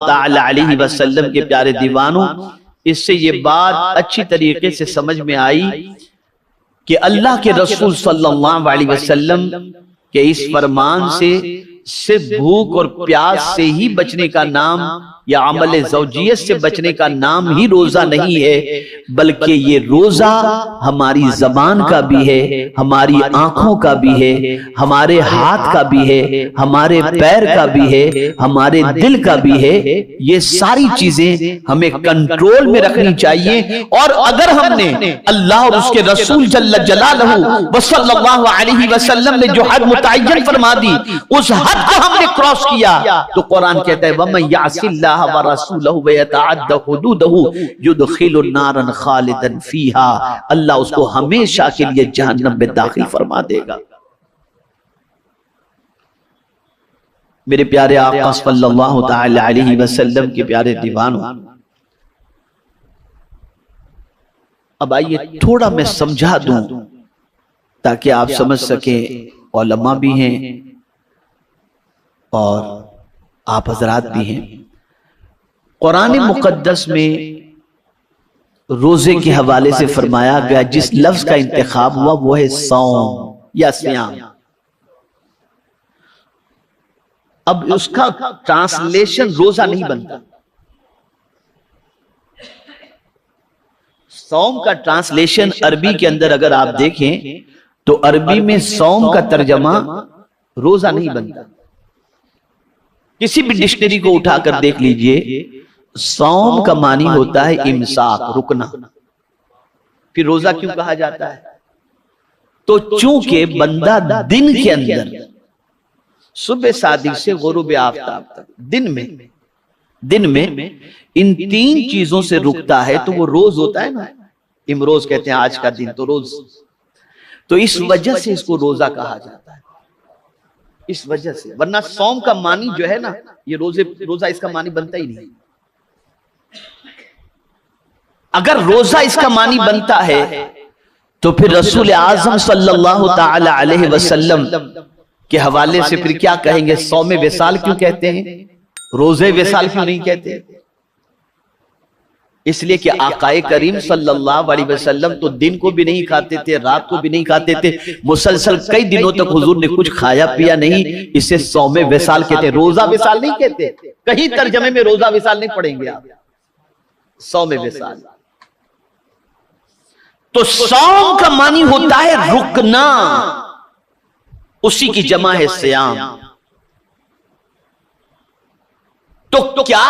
ताला अलैहि वसल्लम के प्यारे दीवानों, इससे ये बात अच्छी तरीके से समझ में आई कि अल्लाह के रसूल सल्लल्लाहु अलैहि वसल्लम के इस फरमान से सिर्फ भूख और प्यास से ही बचने का नाम या अमल ज़ौजियत से बचने का नाम ही रोजा नहीं है, बल्कि ये रोजा हमारी जबान का भी है, हमारी आंखों का भी है, हमारे हाथ का भी है, हमारे पैर का भी है, हमारे दिल का भी है। ये सारी चीजें हमें कंट्रोल में रखनी चाहिए। और अगर हमने अल्लाह और उसके रसूल जल्ल जलालहू व सल्लल्लाहु अलैहि वसल्लम ने जो हद मुतअय्यन फरमा दी, उस हद को हमने क्रॉस किया तो कुरान कहता है वमन यासिल्लाह व रसूलहू व यतअद्दा हुदूदहू युदखिलु नारन खालिदन फीहा, अल्लाह उसको हमेशा के लिए जहन्नम में दाखिल फरमा देगा। मेरे प्यारे आका सल्लल्लाहु तआला अलैहि वसल्लम के प्यारे दीवानों, अब आइए थोड़ा मैं समझा दूं ताकि आप समझ सके। उलमा भी हैं और आप हजरात भी हैं। कुरान मुकद्दस में रोजे के हवाले से फरमाया गया, जिस लफ्ज का इंतखाब हुआ वो है सौम या सियाम। अब उसका ट्रांसलेशन रोजा नहीं बनता। सौम का ट्रांसलेशन अरबी के अंदर अगर आप देखें तो अरबी में सौम का तर्जमा रोजा नहीं बनता। किसी भी डिक्शनरी को उठाकर देख लीजिए, सौम का मानी होता है इमसाक, रुकना। फिर रोजा क्यों कहा जाता है? तो चूंकि बंदा दिन के अंदर सुबह सादिक से गुरूब आफ्ताब तक दिन में इन तीन चीजों से रुकता है तो वो रोज होता है ना। इमरोज कहते हैं आज का दिन, तो रोज। तो इस वजह से इसको रोजा कहा जाता है, इस वजह से। वरना सौम का मानी जो है ना, ये रोजा इसका मानी बनता ही नहीं। अगर रोजा इसका मानी बनता है तो फिर रसूल आजम सल्लल्लाहु ताला अलैहि वसल्लम के हवाले से फिर क्या कहेंगे? सौमे विसाल क्यों कहते हैं, रोजे विसाल क्यों नहीं कहते? इसलिए कि आकाए करीम सल्लल्लाहु अलैहि वसल्लम तो दिन को भी नहीं खाते थे, रात को भी नहीं खाते थे, मुसलसल कई दिनों तक हुजूर ने कुछ खाया पिया नहीं। इसे सौमे विसाल कहते हैं, रोजा विसाल नहीं कहते। कहीं तर्जमे में रोजा विसाल नहीं पढ़ेंगे आप, सौमे विसाल। तो सौम का मानी होता है रुकना, उसी की जमा है सियाम। तो क्या